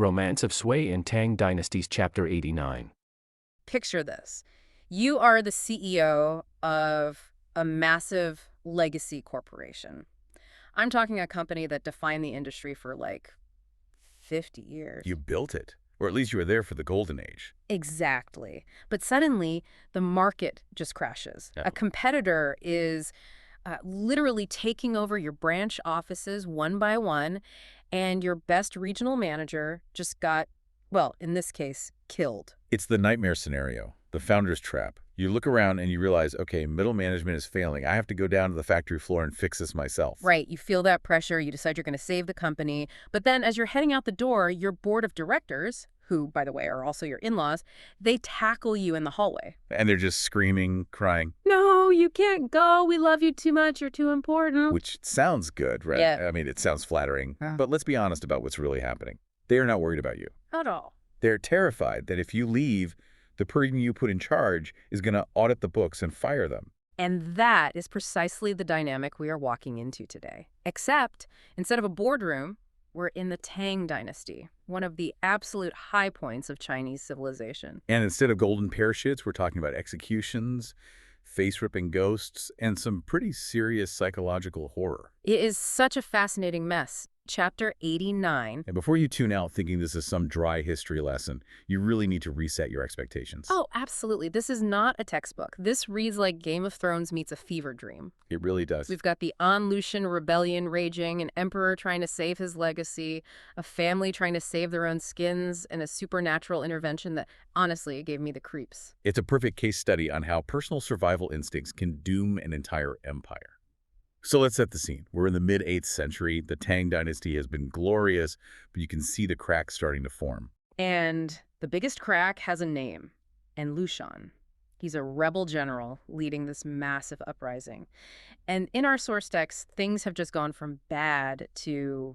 Romance of Sui and Tang Dynasties Chapter 89. Picture this. You are the CEO of a massive legacy corporation. I'm talking a company that defined the industry for like 50 years. You built it, or at least you were there for the golden age. Exactly. But suddenly, the market just crashes. Oh. A competitor is literally taking over your branch offices one by one, and your best regional manager just got, well, in this case, killed. It's the nightmare scenario, the founder's trap. You look around and you realize, okay, middle management is failing. I have to go down to the factory floor and fix this myself. Right, you feel that pressure, you decide you're going to save the company, but then as you're heading out the door, your board of directors, who, by the way, are also your in-laws, they tackle you in the hallway. And they're just screaming, crying. No, you can't go. We love you too much. You're too important. Which sounds good, right? Yeah. I mean, it sounds flattering. Yeah. But let's be honest about what's really happening. They are not worried about you. Not at all. They're terrified that if you leave, the person you put in charge is going to audit the books and fire them. And that is precisely the dynamic we are walking into today. Except, instead of a boardroom, we're in the Tang Dynasty, one of the absolute high points of Chinese civilization. And instead of golden parachutes, we're talking about executions, face-ripping ghosts, and some pretty serious psychological horror. It is such a fascinating mess. Chapter 89. And before you tune out thinking this is some dry history lesson, you really need to reset your expectations. Oh, absolutely. This is not a textbook. This reads like Game of Thrones meets a fever dream. It really does. We've got the An-Lushan rebellion raging, an emperor trying to save his legacy, a family trying to save their own skins, and a supernatural intervention that, honestly, gave me the creeps. It's a perfect case study on how personal survival instincts can doom an entire empire. So let's set the scene. We're in the mid-8th century. The Tang Dynasty has been glorious, but you can see the cracks starting to form. And the biggest crack has a name, An-Lushan. He's a rebel general leading this massive uprising. And in our source text, things have just gone from bad to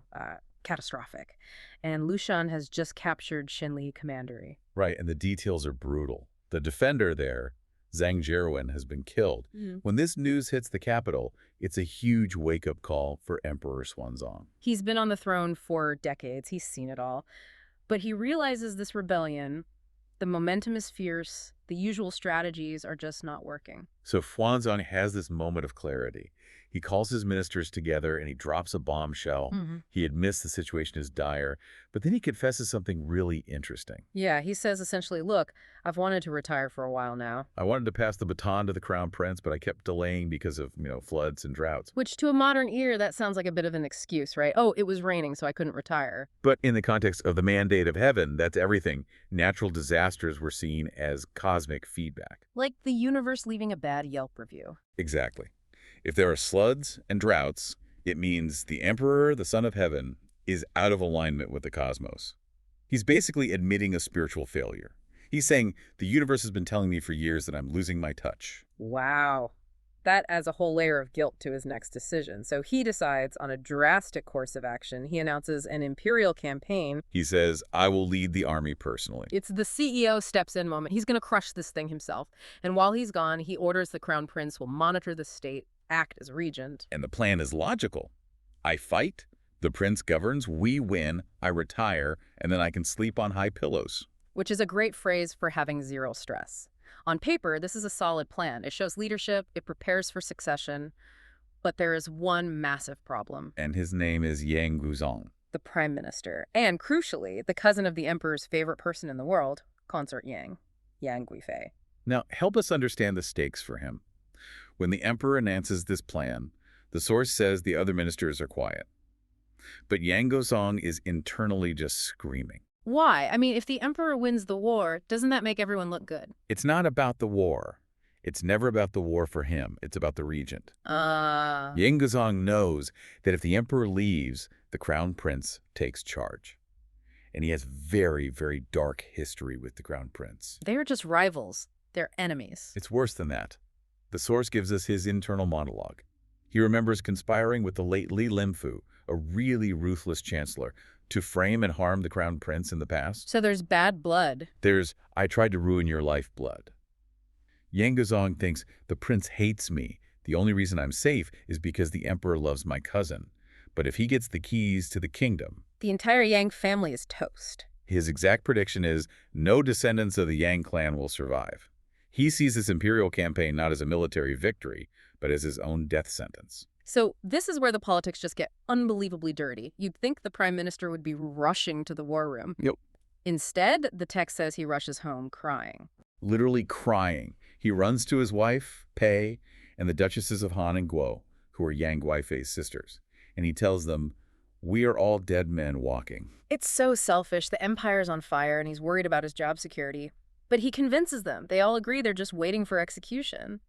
catastrophic. And Lushan has just captured Shenli Commandery. Right, and the details are brutal. The defender there, Zhang Jiruan, has been killed. When this news hits the capital, it's a huge wake-up call for Emperor Xuanzang. He's been on the throne for decades. He's seen it all. But he realizes this rebellion, the momentum is fierce, the usual strategies are just not working. So Xuanzang has this moment of clarity. He calls his ministers together and he drops a bombshell. He admits the situation is dire, but then he confesses something really interesting. Yeah, he says essentially, look, I've wanted to retire for a while now. I wanted to pass the baton to the crown prince, but I kept delaying because of, floods and droughts. Which to a modern ear, that sounds like a bit of an excuse, right? Oh, it was raining, so I couldn't retire. But in the context of the mandate of heaven, that's everything. Natural disasters were seen as cosmic feedback. Like the universe leaving a bad Yelp review. Exactly. If there are floods and droughts, it means the emperor, the son of heaven, is out of alignment with the cosmos. He's basically admitting a spiritual failure. He's saying, the universe has been telling me for years that I'm losing my touch. Wow. That adds a whole layer of guilt to his next decision. So he decides on a drastic course of action. He announces an imperial campaign. He says, I will lead the army personally. It's the CEO steps in moment. He's going to crush this thing himself. And while he's gone, he orders the crown prince will monitor the state, act as regent. And the plan is logical. I fight, the prince governs, we win, I retire, and then I can sleep on high pillows. Which is a great phrase for having zero stress. On paper, this is a solid plan. It shows leadership, it prepares for succession, but there is one massive problem. And his name is Yang Guzong. The prime minister, and crucially, the cousin of the emperor's favorite person in the world, Consort Yang, Yang Guifei. Now, help us understand the stakes for him. When the emperor announces this plan, the source says the other ministers are quiet. But Yang Guzong is internally just screaming. Why? I mean, if the emperor wins the war, doesn't that make everyone look good? It's not about the war. It's never about the war for him. It's about the regent. Yang Guzong knows that if the emperor leaves, the crown prince takes charge. And he has very, very dark history with the crown prince. They're just rivals. They're enemies. It's worse than that. The source gives us his internal monologue. He remembers conspiring with the late Li Limfu, a really ruthless chancellor, to frame and harm the crown prince in the past. So there's bad blood. There's, I tried to ruin your life blood. Yang Guzong thinks the prince hates me. The only reason I'm safe is because the emperor loves my cousin. But if he gets the keys to the kingdom... The entire Yang family is toast. His exact prediction is no descendants of the Yang clan will survive. He sees this imperial campaign not as a military victory, but as his own death sentence. So this is where the politics just get unbelievably dirty. You'd think the prime minister would be rushing to the war room. Yep. Instead, the text says he rushes home crying. Literally crying. He runs to his wife, Pei, and the Duchesses of Han and Guo, who are Yang Guifei's sisters. And he tells them, "We are all dead men walking." It's so selfish. The empire's on fire and he's worried about his job security. But he convinces them. They all agree they're just waiting for execution.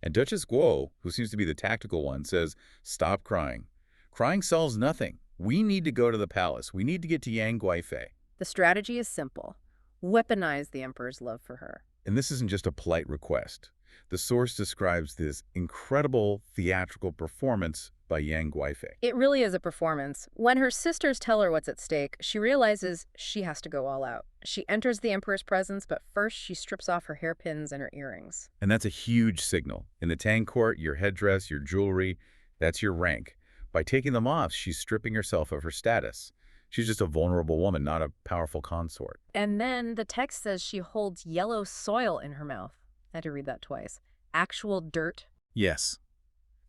And Duchess Guo, who seems to be the tactical one, says, "Stop crying. Crying solves nothing. We need to go to the palace. We need to get to Yang Guifei." The strategy is simple. Weaponize the emperor's love for her. And this isn't just a polite request. The source describes this incredible theatrical performance by Yang Guifei. It really is a performance. When her sisters tell her what's at stake, she realizes she has to go all out. She enters the emperor's presence, but first she strips off her hairpins and her earrings. And that's a huge signal. In the Tang court, your headdress, your jewelry, that's your rank. By taking them off, she's stripping herself of her status. She's just a vulnerable woman, not a powerful consort. And then the text says she holds yellow soil in her mouth. I had to read that twice. Actual dirt. Yes.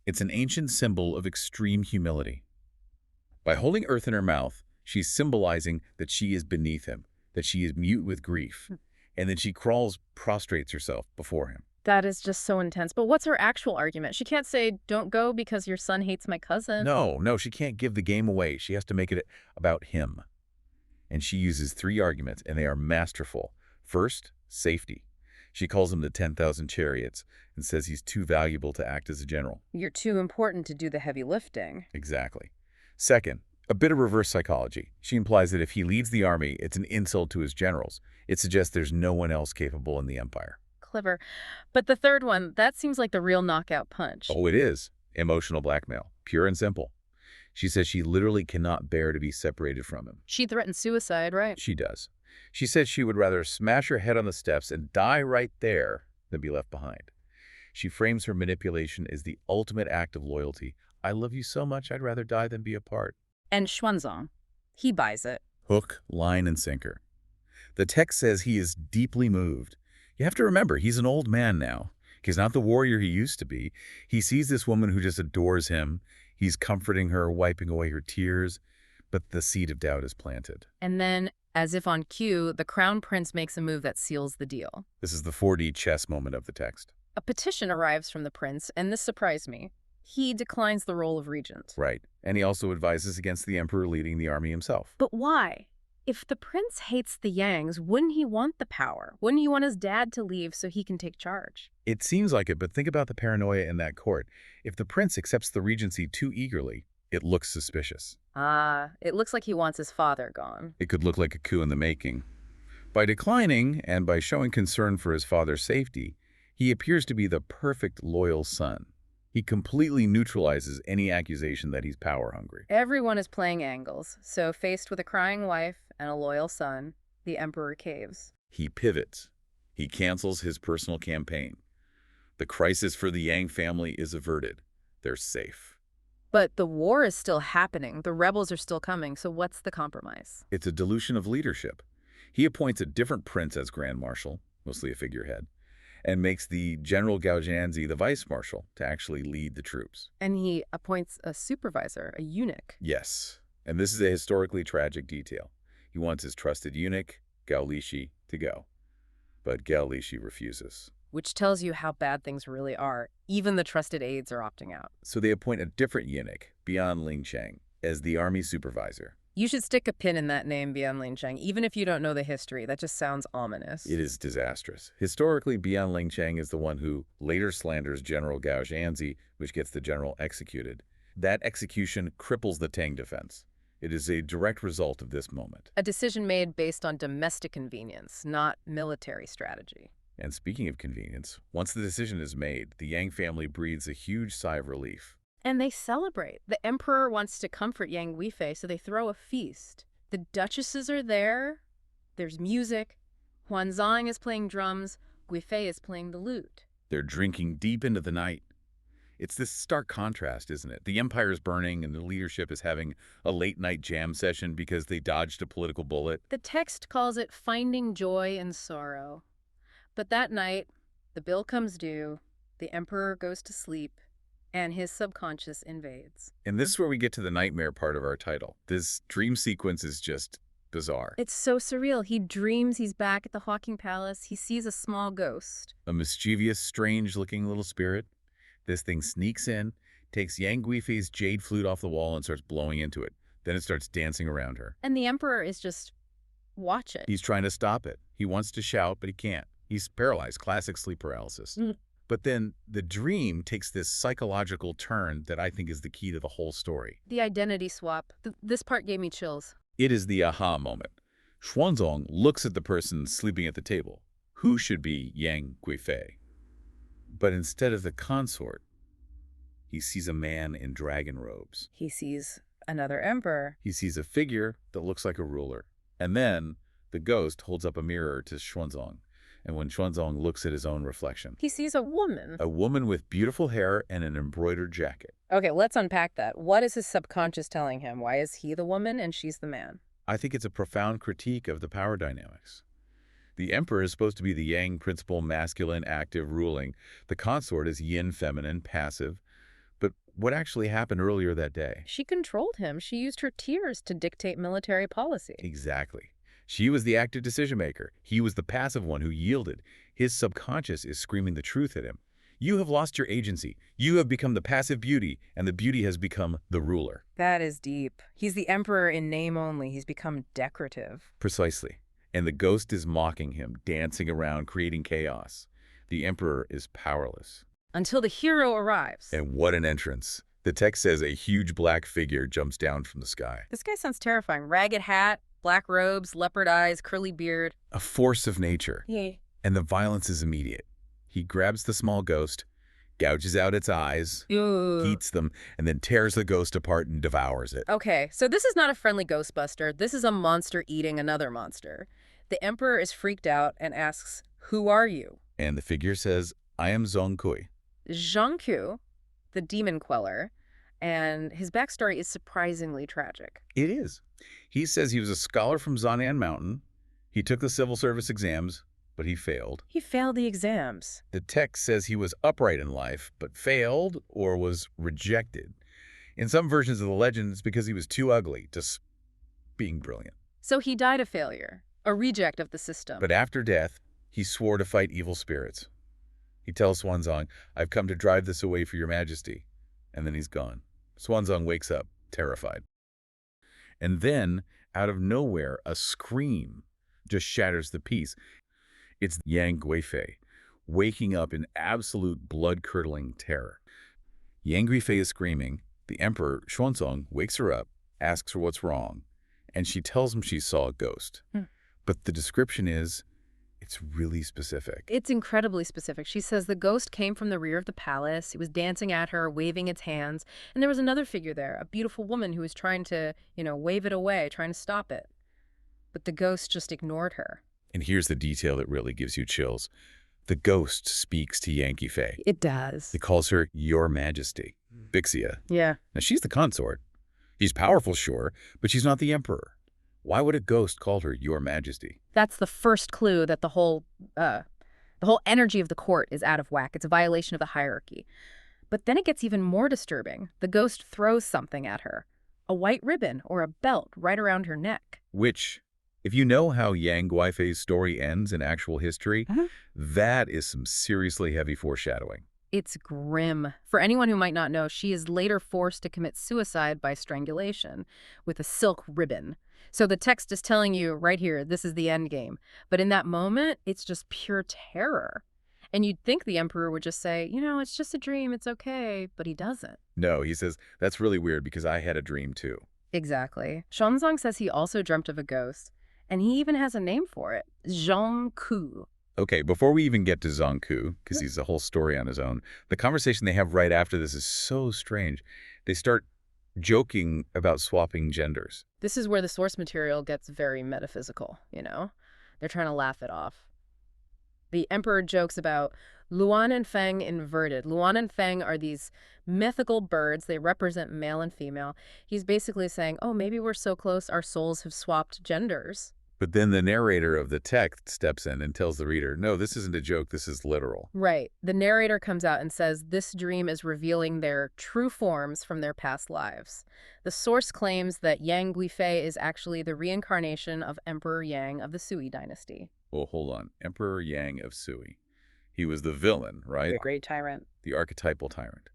It's an ancient symbol of extreme humility. By holding earth in her mouth, she's symbolizing that she is beneath him, that she is mute with grief, and then she prostrates herself before him. That is just so intense. But what's her actual argument? She can't say, "Don't go because your son hates my cousin." No, she can't give the game away. She has to make it about him. And she uses 3 arguments, and they are masterful. First, safety. She calls him the 10,000 chariots and says he's too valuable to act as a general. You're too important to do the heavy lifting. Exactly. Second, a bit of reverse psychology. She implies that if he leads the army, it's an insult to his generals. It suggests there's no one else capable in the empire. Clever. But the third one, that seems like the real knockout punch. Oh, it is. Emotional blackmail. Pure and simple. She says she literally cannot bear to be separated from him. She threatens suicide, right? She does. She said she would rather smash her head on the steps and die right there than be left behind. She frames her manipulation as the ultimate act of loyalty. I love you so much, I'd rather die than be apart. And Xuanzang, he buys it. Hook, line, and sinker. The text says he is deeply moved. You have to remember, he's an old man now. He's not the warrior he used to be. He sees this woman who just adores him. He's comforting her, wiping away her tears. But the seed of doubt is planted. And then, as if on cue, the crown prince makes a move that seals the deal. This is the 4D chess moment of the text. A petition arrives from the prince, and this surprised me. He declines the role of regent. Right. And he also advises against the emperor leading the army himself. But why? If the prince hates the Yangs, wouldn't he want the power? Wouldn't he want his dad to leave so he can take charge? It seems like it, but think about the paranoia in that court. If the prince accepts the regency too eagerly, it looks suspicious. It looks like he wants his father gone. It could look like a coup in the making. By declining and by showing concern for his father's safety, he appears to be the perfect loyal son. He completely neutralizes any accusation that he's power-hungry. Everyone is playing angles, so faced with a crying wife and a loyal son, the emperor caves. He pivots. He cancels his personal campaign. The crisis for the Yang family is averted. They're safe. But the war is still happening. The rebels are still coming, so what's the compromise? It's a dilution of leadership. He appoints a different prince as Grand Marshal, mostly a figurehead, and makes the General Gao Jianzi the Vice Marshal to actually lead the troops. And he appoints a supervisor, a eunuch. Yes, and this is a historically tragic detail. He wants his trusted eunuch, Gao Lishi, to go. But Gao Lishi refuses. Which tells you how bad things really are. Even the trusted aides are opting out. So they appoint a different eunuch, Bian Lingcheng, as the army supervisor. You should stick a pin in that name, Bian Lingcheng, even if you don't know the history. That just sounds ominous. It is disastrous. Historically, Bian Lingcheng is the one who later slanders General Gao Jianzi, which gets the general executed. That execution cripples the Tang defense. It is a direct result of this moment. A decision made based on domestic convenience, not military strategy. And speaking of convenience, once the decision is made, the Yang family breathes a huge sigh of relief. And they celebrate. The emperor wants to comfort Yang Guifei, so they throw a feast. The duchesses are there. There's music. Huanzang is playing drums. Guifei is playing the lute. They're drinking deep into the night. It's this stark contrast, isn't it? The empire is burning and the leadership is having a late-night jam session because they dodged a political bullet. The text calls it finding joy in sorrow. But that night, the bill comes due, the emperor goes to sleep, and his subconscious invades. And this is where we get to the nightmare part of our title. This dream sequence is just bizarre. It's so surreal. He dreams he's back at the Hawking Palace. He sees a small ghost. A mischievous, strange-looking little spirit. This thing sneaks in, takes Yang Guifei's jade flute off the wall and starts blowing into it. Then it starts dancing around her. And the emperor is just watch it. He's trying to stop it. He wants to shout, but he can't. He's paralyzed, classic sleep paralysis. But then the dream takes this psychological turn that I think is the key to the whole story. The identity swap. This part gave me chills. It is the aha moment. Xuanzong looks at the person sleeping at the table. Who should be Yang Guifei? But instead of the consort, he sees a man in dragon robes. He sees another emperor. He sees a figure that looks like a ruler. And then the ghost holds up a mirror to Xuanzong. And when Xuanzong looks at his own reflection, He sees a woman. a woman with beautiful hair and an embroidered jacket. Okay, let's unpack that. What is his subconscious telling him? Why is he the woman and she's the man? I think it's a profound critique of the power dynamics. The emperor is supposed to be the yang principle, masculine, active, ruling. The consort is yin, feminine, passive. But what actually happened earlier that day? She controlled him. She used her tears to dictate military policy. Exactly. She was the active decision maker. He was the passive one who yielded. His subconscious is screaming the truth at him. You have lost your agency. You have become the passive beauty, and the beauty has become the ruler. That is deep. He's the emperor in name only. He's become decorative. Precisely. And the ghost is mocking him, dancing around, creating chaos. The emperor is powerless. Until the hero arrives. And what an entrance. The text says a huge black figure jumps down from the sky. This guy sounds terrifying. Ragged hat, black robes, leopard eyes, curly beard. A force of nature. Yeah. And the violence is immediate. He grabs the small ghost, gouges out its eyes, heats them, and then tears the ghost apart and devours it. Okay, so this is not a friendly Ghostbuster. This is a monster eating another monster. The emperor is freaked out and asks, "Who are you?" And the figure says, I am Zhong Kui. Zhang Ku, the demon queller, and his backstory is surprisingly tragic. It is. He says he was a scholar from Zanan Mountain. He took the civil service exams, but he failed. He failed the exams. The text says he was upright in life, but failed or was rejected. In some versions of the legend, it's because he was too ugly, just being brilliant. So he died a failure, a reject of the system. But after death, he swore to fight evil spirits. He tells Xuanzong, I've come to drive this away for your majesty. And then he's gone. Xuanzong wakes up, terrified. And then, out of nowhere, a scream just shatters the peace. It's Yang Guifei, waking up in absolute blood-curdling terror. Yang Guifei is screaming. The emperor, Xuanzong, wakes her up, asks her what's wrong, and she tells him she saw a ghost. But the description is, it's really specific. It's incredibly specific. She says the ghost came from the rear of the palace. It was dancing at her, waving its hands. And there was another figure there, a beautiful woman who was trying to, wave it away, trying to stop it. But the ghost just ignored her. And here's the detail that really gives you chills. The ghost speaks to Yang Guifei. It does. It calls her Your Majesty, Bixia. Yeah. Now, she's the consort. She's powerful, sure, but she's not the emperor. Why would a ghost call her Your Majesty? That's the first clue that the whole energy of the court is out of whack. It's a violation of the hierarchy. But then it gets even more disturbing. The ghost throws something at her. A white ribbon or a belt right around her neck. Which, if you know how Yang Guifei's story ends in actual history, that is some seriously heavy foreshadowing. It's grim. For anyone who might not know, she is later forced to commit suicide by strangulation with a silk ribbon. So the text is telling you right here, this is the end game. But in that moment, it's just pure terror. And you'd think the emperor would just say, it's just a dream, it's okay. But he doesn't. No, he says, that's really weird because I had a dream too. Exactly. Xuanzong says he also dreamt of a ghost. And he even has a name for it. Zhang Ku. Okay, before we even get to Zhang Ku, because he's a whole story on his own, the conversation they have right after this is so strange. They start joking about swapping genders. This is where the source material gets very metaphysical, They're trying to laugh it off. The emperor jokes about, Luan and Feng inverted. Luan and Feng are these mythical birds. They represent male and female. He's basically saying, oh, maybe we're so close our souls have swapped genders. But then the narrator of the text steps in and tells the reader, no, this isn't a joke, this is literal. Right. The narrator comes out and says this dream is revealing their true forms from their past lives. The source claims that Yang Guifei is actually the reincarnation of Emperor Yang of the Sui dynasty. Well, hold on. Emperor Yang of Sui. He was the villain, right? The great tyrant. The archetypal tyrant.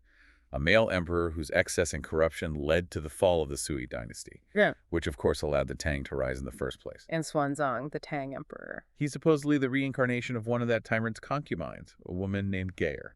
A male emperor whose excess and corruption led to the fall of the Sui dynasty. Yeah. Which, of course, allowed the Tang to rise in the first place. And Xuanzang, the Tang emperor. He's supposedly the reincarnation of one of that tyrant's concubines, a woman named Gaer.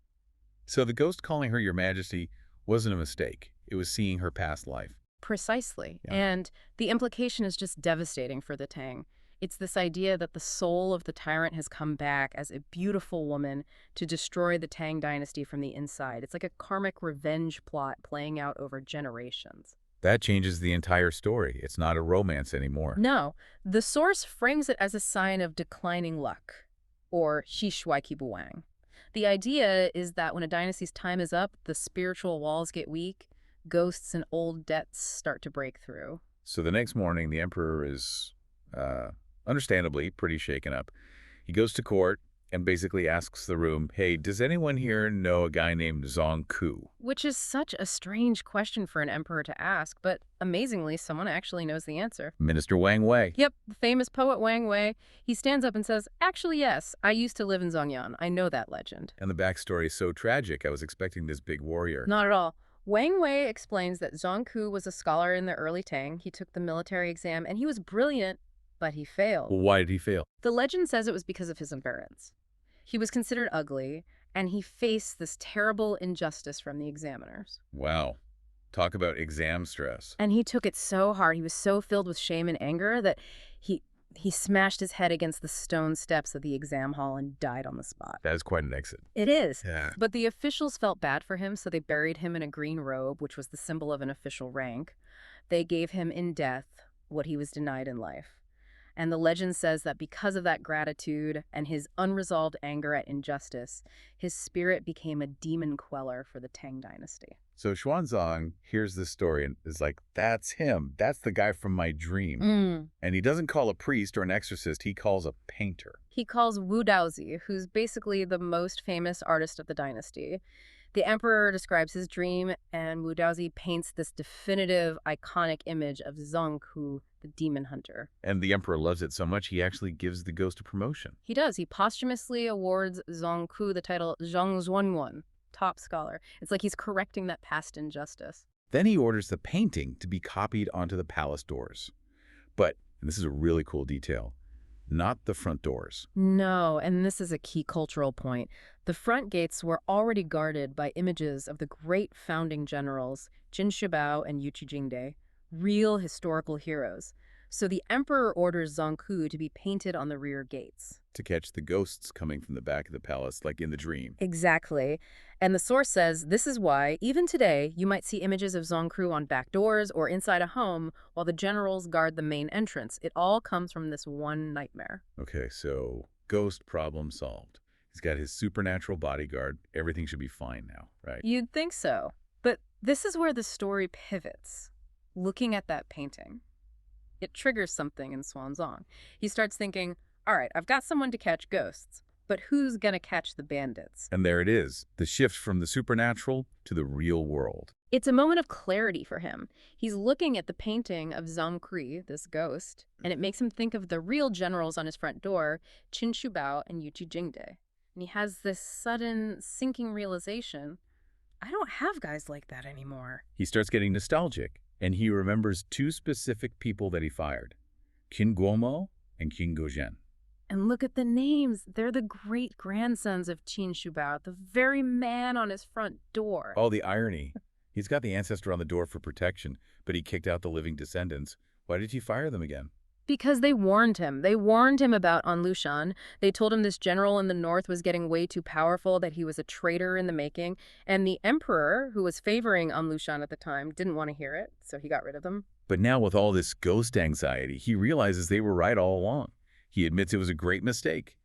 So the ghost calling her Your Majesty wasn't a mistake. It was seeing her past life. Precisely. Yeah. And the implication is just devastating for the Tang. It's this idea that the soul of the tyrant has come back as a beautiful woman to destroy the Tang dynasty from the inside. It's like a karmic revenge plot playing out over generations. That changes the entire story. It's not a romance anymore. No, the source frames it as a sign of declining luck, or Shi Shuai Qi Bu Wang. The idea is that when a dynasty's time is up, the spiritual walls get weak, ghosts and old debts start to break through. So the next morning, the emperor is, understandably, pretty shaken up. He goes to court and basically asks the room, hey, does anyone here know a guy named Zong Ku? Which is such a strange question for an emperor to ask, but amazingly, someone actually knows the answer. Minister Wang Wei. Yep, the famous poet Wang Wei. He stands up and says, actually, yes, I used to live in Zhongyan. I know that legend. And the backstory is so tragic, I was expecting this big warrior. Not at all. Wang Wei explains that Zong Ku was a scholar in the early Tang. He took the military exam, and he was brilliant, but he failed. Well, why did he fail? The legend says it was because of his appearance. He was considered ugly, and he faced this terrible injustice from the examiners. Wow. Talk about exam stress. And he took it so hard, he was so filled with shame and anger that he smashed his head against the stone steps of the exam hall and died on the spot. That is quite an exit. It is. Yeah. But the officials felt bad for him, so they buried him in a green robe, which was the symbol of an official rank. They gave him in death what he was denied in life. And the legend says that because of that gratitude and his unresolved anger at injustice, his spirit became a demon queller for the Tang dynasty. So Xuanzang hears this story and is like, that's him. That's the guy from my dream. And he doesn't call a priest or an exorcist. He calls a painter. He calls Wu Daozi, who's basically the most famous artist of the dynasty. The emperor describes his dream, and Wu Daozi paints this definitive, iconic image of Zong Ku, the demon hunter. And the emperor loves it so much, he actually gives the ghost a promotion. He does. He posthumously awards Zong Ku the title Zhang Zuanwan, top scholar. It's like he's correcting that past injustice. Then he orders the painting to be copied onto the palace doors. But, and this is a really cool detail, not the front doors. No, and this is a key cultural point. The front gates were already guarded by images of the great founding generals, Qin Shi Bao and Yu Jingde, real historical heroes. So the emperor orders Zong Ku to be painted on the rear gates. To catch the ghosts coming from the back of the palace, like in the dream. Exactly. And the source says this is why, even today, you might see images of Zong Ku on back doors or inside a home while the generals guard the main entrance. It all comes from this one nightmare. Okay, so ghost problem solved. He's got his supernatural bodyguard. Everything should be fine now, right? You'd think so. But this is where the story pivots. Looking at that painting, it triggers something in Xuanzang. He starts thinking, all right, I've got someone to catch ghosts, but who's going to catch the bandits? And there it is, the shift from the supernatural to the real world. It's a moment of clarity for him. He's looking at the painting of Zong Ku, this ghost, and it makes him think of the real generals on his front door, Qin Shi Bao and Yu Jingde. And he has this sudden sinking realization, I don't have guys like that anymore. He starts getting nostalgic, and he remembers two specific people that he fired, Qin Guomo and Qin Gozhen. And look at the names. They're the great-grandsons of Qin Shi Bao, the very man on his front door. Oh, the irony. He's got the ancestor on the door for protection, but he kicked out the living descendants. Why did he fire them again? Because they warned him. They warned him about An Lushan. They told him this general in the north was getting way too powerful, that he was a traitor in the making. And the emperor, who was favoring An Lushan at the time, didn't want to hear it, so he got rid of them. But now with all this ghost anxiety, he realizes they were right all along. He admits it was a great mistake,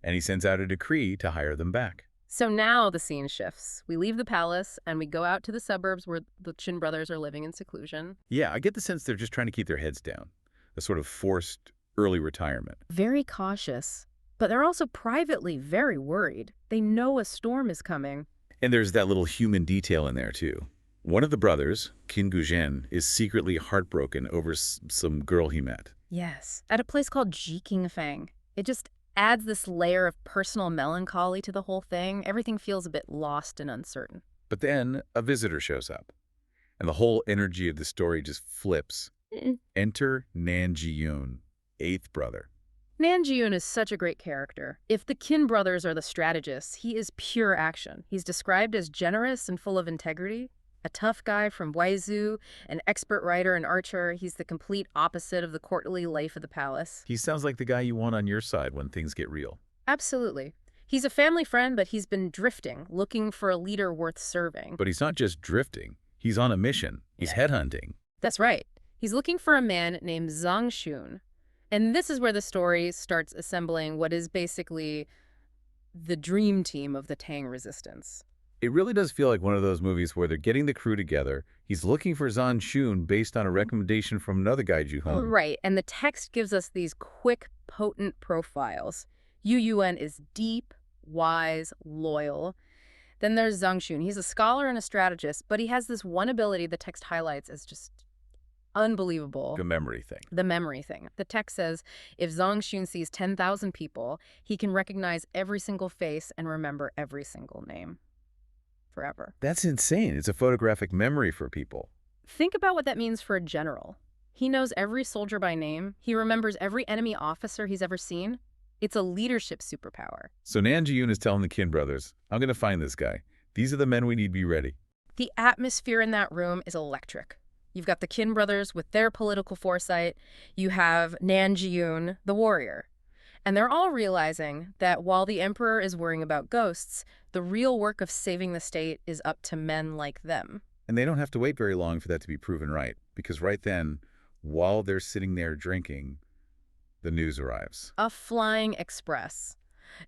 and he sends out a decree to hire them back. So now the scene shifts. We leave the palace and we go out to the suburbs where the Qin brothers are living in seclusion. Yeah, I get the sense they're just trying to keep their heads down. A sort of forced early retirement. Very cautious, but they're also privately very worried. They know a storm is coming. And there's that little human detail in there, too. One of the brothers, Qin Guzhen, is secretly heartbroken over some girl he met. Yes, at a place called Jikingfang. It just adds this layer of personal melancholy to the whole thing. Everything feels a bit lost and uncertain. But then a visitor shows up, and the whole energy of the story just flips. Enter Nan Jiyun, eighth brother. Nan Jiyun is such a great character. If the Qin brothers are the strategists, he is pure action. He's described as generous and full of integrity. A tough guy from Guizhou, an expert writer and archer. He's the complete opposite of the courtly life of the palace. He sounds like the guy you want on your side when things get real. Absolutely. He's a family friend, but he's been drifting, looking for a leader worth serving. But he's not just drifting. He's on a mission. He's headhunting. That's right. He's looking for a man named Zhang Xun. And this is where the story starts assembling what is basically the dream team of the Tang resistance. It really does feel like one of those movies where they're getting the crew together. He's looking for Zhang Xun based on a recommendation from another guy, Zhu Hong. Right, and the text gives us these quick, potent profiles. Yu Yuan is deep, wise, loyal. Then there's Zhang Xun. He's a scholar and a strategist, but he has this one ability the text highlights as just unbelievable. A memory thing. The memory thing. The text says, if Zhang Xun sees 10,000 people, he can recognize every single face and remember every single name. Forever. That's insane. It's a photographic memory for people. Think about what that means for a general. He knows every soldier by name. He remembers every enemy officer he's ever seen. It's a leadership superpower. So Nan Jiyun is telling the Qin brothers, I'm going to find this guy. These are the men we need to be ready. The atmosphere in that room is electric. You've got the Qin brothers with their political foresight. You have Nan Jiyun, the warrior. And they're all realizing that while the emperor is worrying about ghosts, the real work of saving the state is up to men like them. And they don't have to wait very long for that to be proven right, because right then, while they're sitting there drinking, the news arrives. A flying express.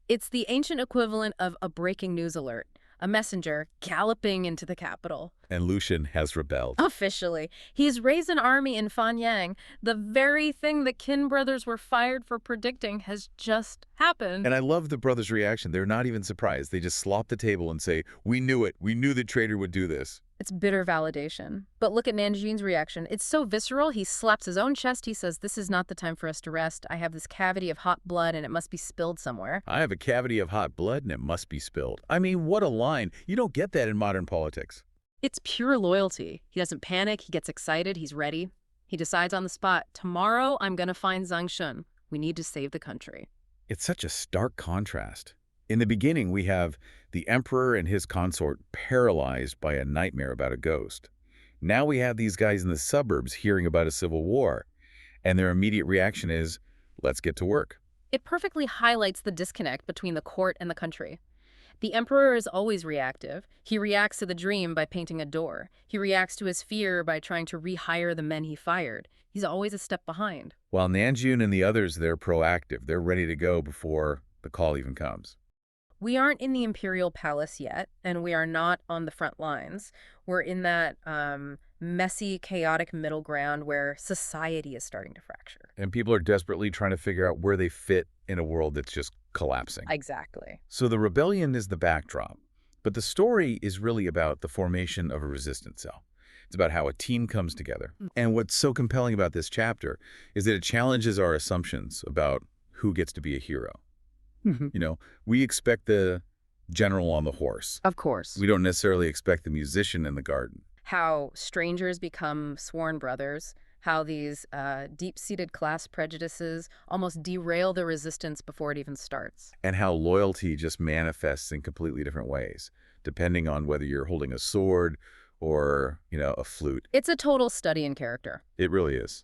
It's the ancient equivalent of a breaking news alert. A messenger galloping into the capital. And Lucian has rebelled. Officially. He's raised an army in Fanyang. The very thing the Qin brothers were fired for predicting has just happened. And I love the brothers' reaction. They're not even surprised. They just slop the table and say, we knew it. We knew the traitor would do this. It's bitter validation. But look at Nan Jiyun's reaction. It's so visceral. He slaps his own chest. He says, this is not the time for us to rest. I have this cavity of hot blood and it must be spilled somewhere. I have a cavity of hot blood and it must be spilled. I mean, what a line. You don't get that in modern politics. It's pure loyalty. He doesn't panic. He gets excited. He's ready. He decides on the spot, tomorrow I'm going to find Zhang Xun. We need to save the country. It's such a stark contrast. In the beginning, we have the emperor and his consort paralyzed by a nightmare about a ghost. Now we have these guys in the suburbs hearing about a civil war, and their immediate reaction is, let's get to work. It perfectly highlights the disconnect between the court and the country. The emperor is always reactive. He reacts to the dream by painting a door. He reacts to his fear by trying to rehire the men he fired. He's always a step behind. While Nan Jiyun and the others, they're proactive. They're ready to go before the call even comes. We aren't in the imperial palace yet, and we are not on the front lines. We're in that messy, chaotic middle ground where society is starting to fracture. And people are desperately trying to figure out where they fit in a world that's just collapsing. Exactly. So the rebellion is the backdrop, but the story is really about the formation of a resistance cell. It's about how a team comes together. And what's so compelling about this chapter is that it challenges our assumptions about who gets to be a hero. You know, we expect the general on the horse. Of course. We don't necessarily expect the musician in the garden. How strangers become sworn brothers, how these deep-seated class prejudices almost derail the resistance before it even starts. And how loyalty just manifests in completely different ways, depending on whether you're holding a sword or, you know, a flute. It's a total study in character. It really is.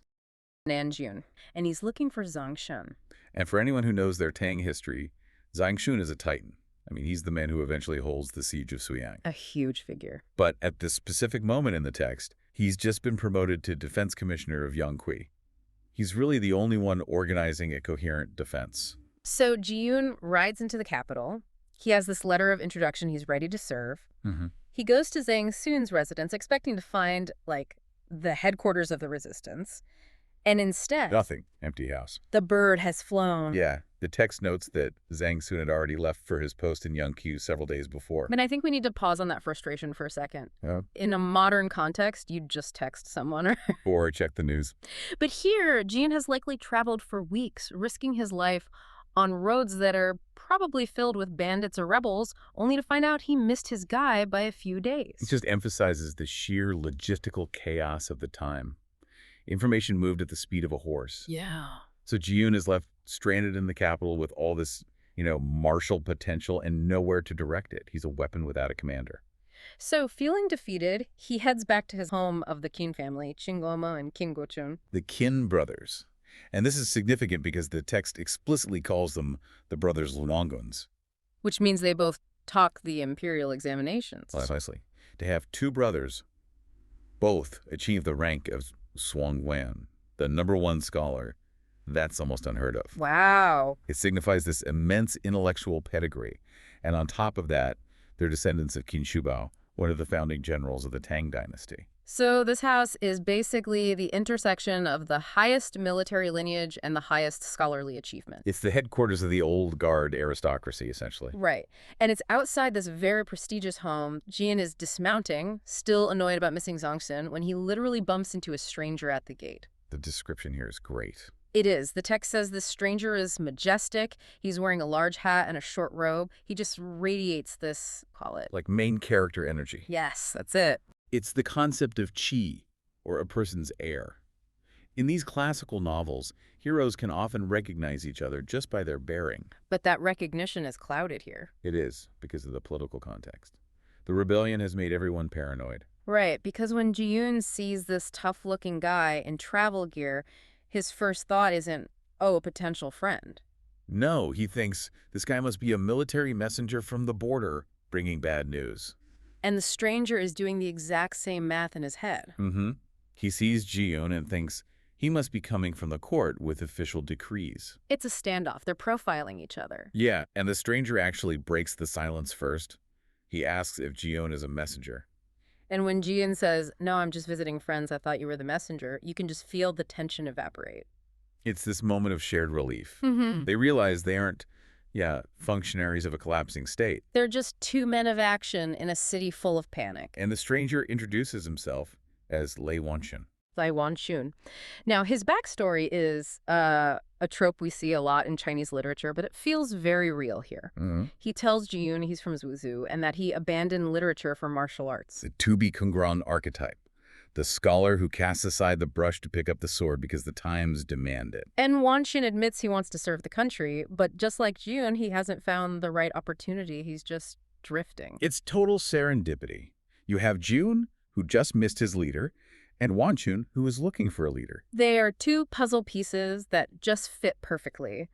Nan Jiyun, and he's looking for Zhang Xun. And for anyone who knows their Tang history, Zhang Xun is a titan. I mean, he's the man who eventually holds the siege of Suyang. A huge figure. But at this specific moment in the text, he's just been promoted to defense commissioner of Yangqi. He's really the only one organizing a coherent defense. So Jiyun rides into the capital. He has this letter of introduction he's ready to serve. Mm-hmm. He goes to Zhang Sun's residence expecting to find, like, the headquarters of the resistance. And instead, Nothing. Empty house. the bird has flown. Yeah. The text notes that Zhang Sun had already left for his post in Yangqiu several days before. But I think we need to pause on that frustration for a second. Yeah. In a modern context, you'd just text someone. Or check the news. But here, Jian has likely traveled for weeks, risking his life on roads that are probably filled with bandits or rebels, only to find out he missed his guy by a few days. It just emphasizes the sheer logistical chaos of the time. Information moved at the speed of a horse. Yeah. So Jiyun is left stranded in the capital with all this, martial potential and nowhere to direct it. He's a weapon without a commander. So, feeling defeated, he heads back to his home of the Qin family, Qingguomo and Qin Guochun. The Qin brothers. And this is significant because the text explicitly calls them the brothers Lunonguns. Which means they both talk the imperial examinations. Precisely. To have two brothers both achieve the rank of Shuang Wan, the #1 scholar, that's almost unheard of. Wow. It signifies this immense intellectual pedigree. And on top of that, they're descendants of Qin Shubao, one of the founding generals of the Tang dynasty. So this house is basically the intersection of the highest military lineage and the highest scholarly achievement. It's the headquarters of the old guard aristocracy, essentially. Right. And it's outside this very prestigious home. Jian is dismounting, still annoyed about missing Zhongxin, when he literally bumps into a stranger at the gate. The description here is great. It is. The text says this stranger is majestic. He's wearing a large hat and a short robe. He just radiates this, call it. Like main character energy. Yes, that's it. It's the concept of qi, or a person's air. In these classical novels, heroes can often recognize each other just by their bearing. But that recognition is clouded here. It is, because of the political context. The rebellion has made everyone paranoid. Right, because when Jiyun sees this tough-looking guy in travel gear, his first thought isn't, oh, a potential friend. No, he thinks this guy must be a military messenger from the border bringing bad news. And the stranger is doing the exact same math in his head. Mm-hmm. He sees Jiyun and thinks he must be coming from the court with official decrees. It's a standoff. They're profiling each other. Yeah, and the stranger actually breaks the silence first. He asks if Jiyun is a messenger. And when Jiyun says, no, I'm just visiting friends, I thought you were the messenger, you can just feel the tension evaporate. It's this moment of shared relief. Mm-hmm. They realize they aren't, functionaries of a collapsing state. They're just two men of action in a city full of panic. And the stranger introduces himself as Lei Wanxun. Lai Wanxun. Now, his backstory is a trope we see a lot in Chinese literature, but it feels very real here. Mm-hmm. He tells Jiyun he's from Zhuzhou and that he abandoned literature for martial arts. The To-be Kungran archetype. The scholar who casts aside the brush to pick up the sword because the times demand it. And Wanxun admits he wants to serve the country, but just like Jiyun, he hasn't found the right opportunity. He's just drifting. It's total serendipity. You have Jiyun, who just missed his leader, and Wanxun, who is looking for a leader. They are two puzzle pieces that just fit perfectly.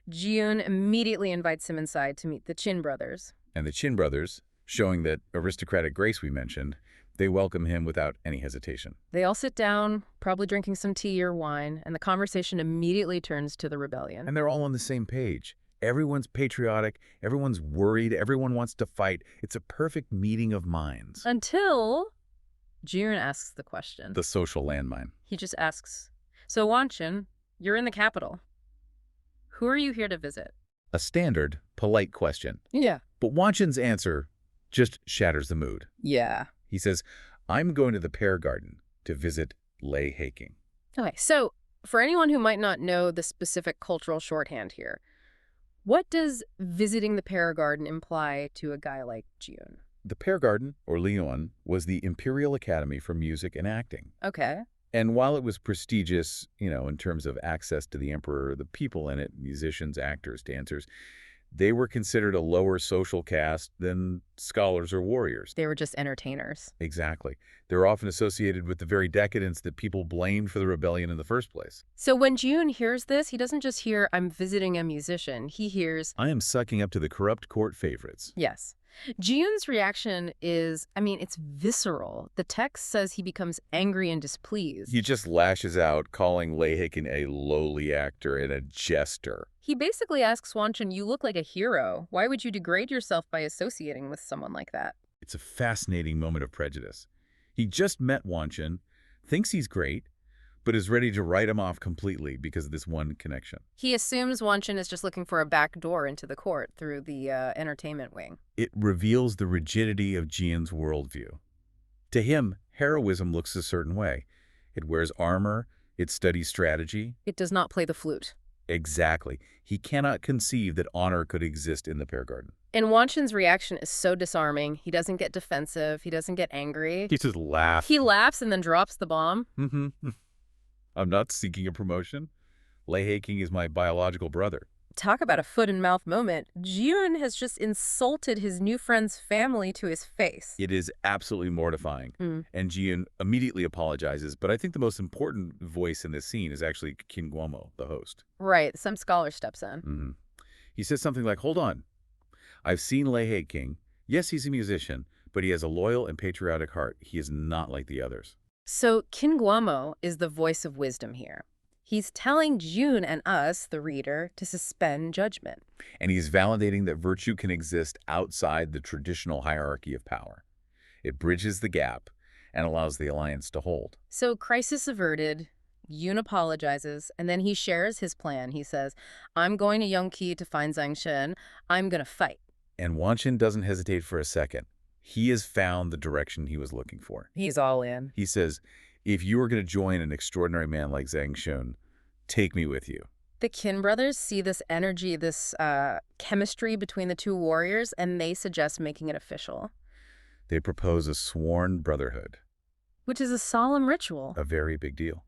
Jiyun immediately invites him inside to meet the Qin brothers. And the Qin brothers, showing that aristocratic grace we mentioned, they welcome him without any hesitation. They all sit down, probably drinking some tea or wine, and the conversation immediately turns to the rebellion. And they're all on the same page. Everyone's patriotic, everyone's worried, everyone wants to fight. It's a perfect meeting of minds. Until Jiyun asks the question. The social landmine. He just asks, so Wanxun, you're in the capital. Who are you here to visit? A standard, polite question. Yeah. But Wanxun's answer just shatters the mood. Yeah. He says, I'm going to the Pear Garden to visit Lei Haking. Okay, so for anyone who might not know the specific cultural shorthand here, what does visiting the Pear Garden imply to a guy like Jiyun? The Pear Garden, or Liyuan, was the Imperial Academy for Music and Acting. Okay. And while it was prestigious, in terms of access to the emperor, the people in it, musicians, actors, dancers, they were considered a lower social caste than scholars or warriors. They were just entertainers. Exactly. They were often associated with the very decadence that people blamed for the rebellion in the first place. So when Jiyun hears this, he doesn't just hear, I'm visiting a musician. He hears, I am sucking up to the corrupt court favorites. yes. Jiyun's reaction is, it's visceral. The text says he becomes angry and displeased. He just lashes out, calling Lei Haking a lowly actor and a jester. He basically asks Wanchun, you look like a hero. Why would you degrade yourself by associating with someone like that? It's a fascinating moment of prejudice. He just met Wanchun, thinks he's great, but is ready to write him off completely because of this one connection. He assumes Wanchun is just looking for a back door into the court through the entertainment wing. It reveals the rigidity of Jian's worldview. To him, heroism looks a certain way. It wears armor, it studies strategy. It does not play the flute. Exactly. He cannot conceive that honor could exist in the Pear Garden. And Wanchun's reaction is so disarming. He doesn't get defensive. He doesn't get angry. He just laughs. He laughs and then drops the bomb. I'm not seeking a promotion. Lei He-king is my biological brother. Talk about a foot-and-mouth moment. Ji-yoon has just insulted his new friend's family to his face. It is absolutely mortifying. And Ji-yoon immediately apologizes, but I think the most important voice in this scene is actually Kim Guomo, the host. Right, some scholar steps in. He says something like, hold on. I've seen Lei He-king. Yes, he's a musician, but he has a loyal and patriotic heart. He is not like the others. So Kim Guomo is the voice of wisdom here. He's telling June and us, the reader, to suspend judgment. And he's validating that virtue can exist outside the traditional hierarchy of power. It bridges the gap and allows the alliance to hold. So crisis averted, Yoon apologizes, and then he shares his plan. He says, I'm going to Yongki to find Zhang Shen. I'm going to fight. And Wanchun doesn't hesitate for a second. He has found the direction he was looking for. He's all in. He says, if you are going to join an extraordinary man like Zhang Shen, take me with you. The Qin brothers see this energy, this chemistry between the two warriors, and they suggest making it official. They propose a sworn brotherhood. Which is a solemn ritual. A very big deal.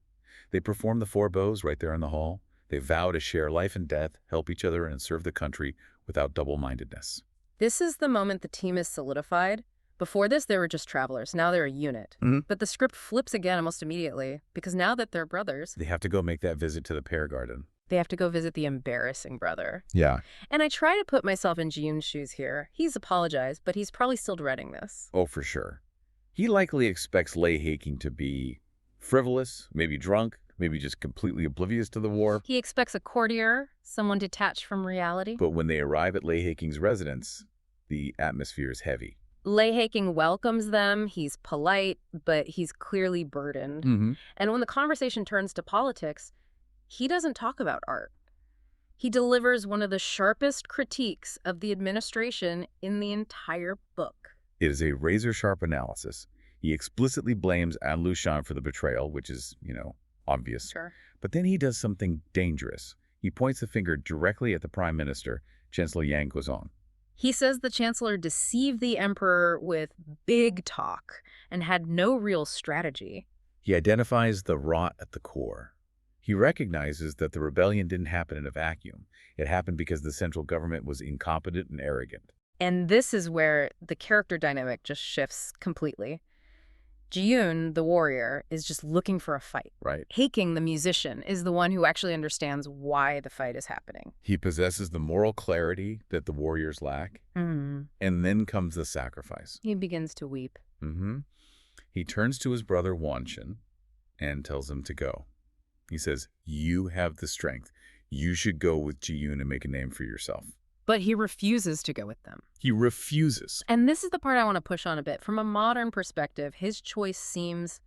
They perform the four bows right there in the hall. They vow to share life and death, help each other, and serve the country without double-mindedness. This is the moment the team is solidified. Before this, they were just travelers. Now they're a unit. But the script flips again almost immediately, because now that they're brothers, They have to go make that visit to the Pear Garden. they have to go visit the embarrassing brother. Yeah. And I try to put myself in Ji-yoon's shoes here. He's apologized, but he's probably still dreading this. Oh, for sure. He likely expects Lei He-king to be frivolous, maybe drunk, maybe just completely oblivious to the war. He expects a courtier, someone detached from reality. But when they arrive at Lei He-king's residence, the atmosphere is heavy. Lei He-king welcomes them. He's polite, but he's clearly burdened. And when the conversation turns to politics, he doesn't talk about art. He delivers one of the sharpest critiques of the administration in the entire book. It is a razor-sharp analysis. He explicitly blames An Lushan for the betrayal, which is, obvious. Sure. But then he does something dangerous. He points the finger directly at the Prime Minister, Chancellor Yang Guozhong. He says the chancellor deceived the emperor with big talk and had no real strategy. He identifies the rot at the core. He recognizes that the rebellion didn't happen in a vacuum. It happened because the central government was incompetent and arrogant. And this is where the character dynamic just shifts completely. Ji-yoon, the warrior, is just looking for a fight. Right. He-king, the musician, is the one who actually understands why the fight is happening. He possesses the moral clarity that the warriors lack. And then comes the sacrifice. He begins to weep. He turns to his brother Wanchun and tells him to go. He says, you have the strength. You should go with Ji-yoon and make a name for yourself. But he refuses to go with them. He refuses. And this is the part I want to push on a bit. From a modern perspective, his choice seems,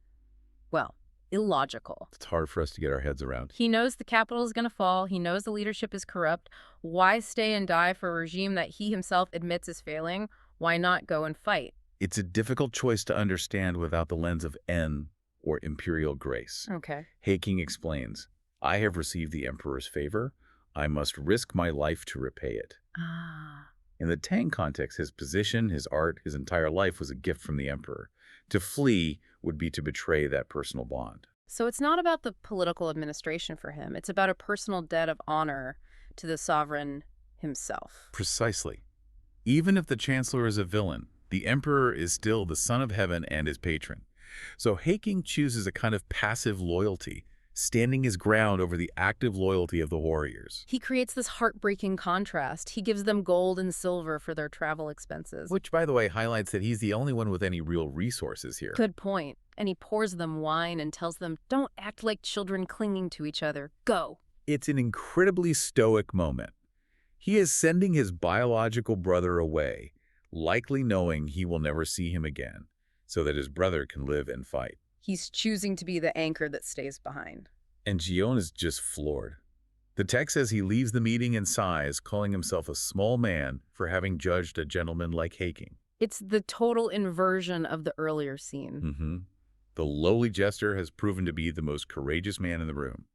well, illogical. It's hard for us to get our heads around. He knows the capital is going to fall. He knows the leadership is corrupt. Why stay and die for a regime that he himself admits is failing? Why not go and fight? It's a difficult choice to understand without the lens of En or imperial grace. Okay. He-king explains, I have received the emperor's favor. I must risk my life to repay it. In the Tang context, his position, his art, his entire life was a gift from the emperor. To flee would be to betray that personal bond. So it's not about the political administration for him. It's about a personal debt of honor to the sovereign himself. Precisely. Even if the chancellor is a villain, the emperor is still the son of heaven and his patron. So He-king chooses a kind of passive loyalty, standing his ground over the active loyalty of the warriors. He creates this heartbreaking contrast. He gives them gold and silver for their travel expenses. Which, by the way, highlights that he's the only one with any real resources here. Good point. And he pours them wine and tells them, don't act like children clinging to each other. Go. It's an incredibly stoic moment. He is sending his biological brother away, likely knowing he will never see him again, so that his brother can live and fight. He's choosing to be the anchor that stays behind. And Jion is just floored. The text says he leaves the meeting and sighs, calling himself a small man for having judged a gentleman like Haking. It's the total inversion of the earlier scene. The lowly jester has proven to be the most courageous man in the room.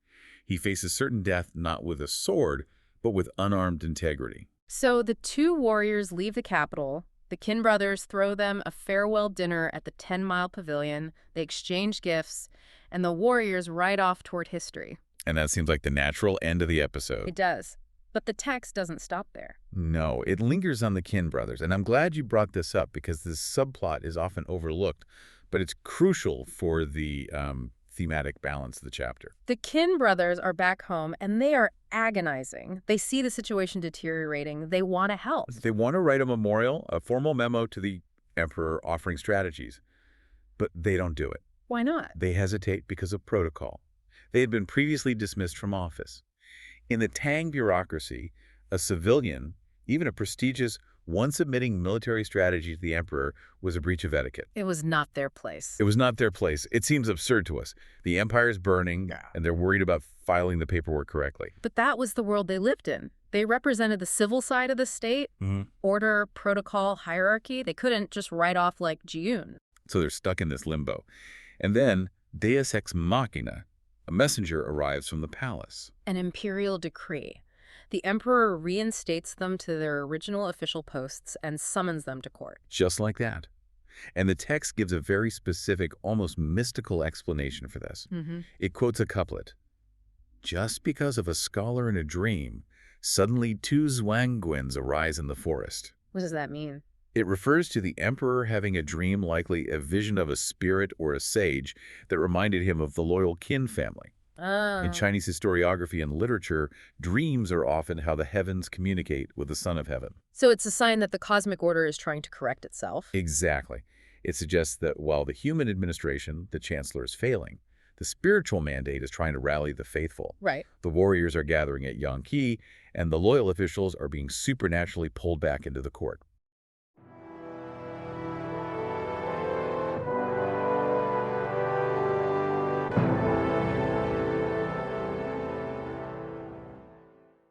He faces certain death not with a sword, but with unarmed integrity. So the two warriors leave the capital. The Qin brothers throw them a farewell dinner at the 10-mile pavilion. They exchange gifts, and the warriors ride off toward history. And that seems like the natural end of the episode. It does. But the text doesn't stop there. No, it lingers on the Qin brothers, and I'm glad you brought this up because this subplot is often overlooked, but it's crucial for the thematic balance of the chapter. The Qin brothers are back home, and they are agonizing. They see the situation deteriorating. They want to help. They want to write a memorial, a formal memo to the emperor offering strategies, but they don't do it. Why not? They hesitate because of protocol. They had been previously dismissed from office. In the Tang bureaucracy, a civilian, even a prestigious one submitting military strategy to the emperor was a breach of etiquette. It was not their place. It was not their place. It seems absurd to us. The empire is burning, and they're worried about filing the paperwork correctly. But that was the world they lived in. They represented the civil side of the state, order, protocol, hierarchy. They couldn't just write off like Jiyun. So they're stuck in this limbo. And then, Deus Ex Machina, a messenger arrives from the palace. An imperial decree. The emperor reinstates them to their original official posts and summons them to court. Just like that. And the text gives a very specific, almost mystical explanation for this. It quotes a couplet. Just because of a scholar in a dream, suddenly two Zhuangguins arise in the forest. What does that mean? It refers to the emperor having a dream, likely a vision of a spirit or a sage that reminded him of the loyal Qin family. In Chinese historiography and literature, dreams are often how the heavens communicate with the Son of Heaven. So it's a sign that the cosmic order is trying to correct itself. Exactly. It suggests that while the human administration, the chancellor, is failing, the spiritual mandate is trying to rally the faithful. Right. The warriors are gathering at Yangqi, and the loyal officials are being supernaturally pulled back into the court.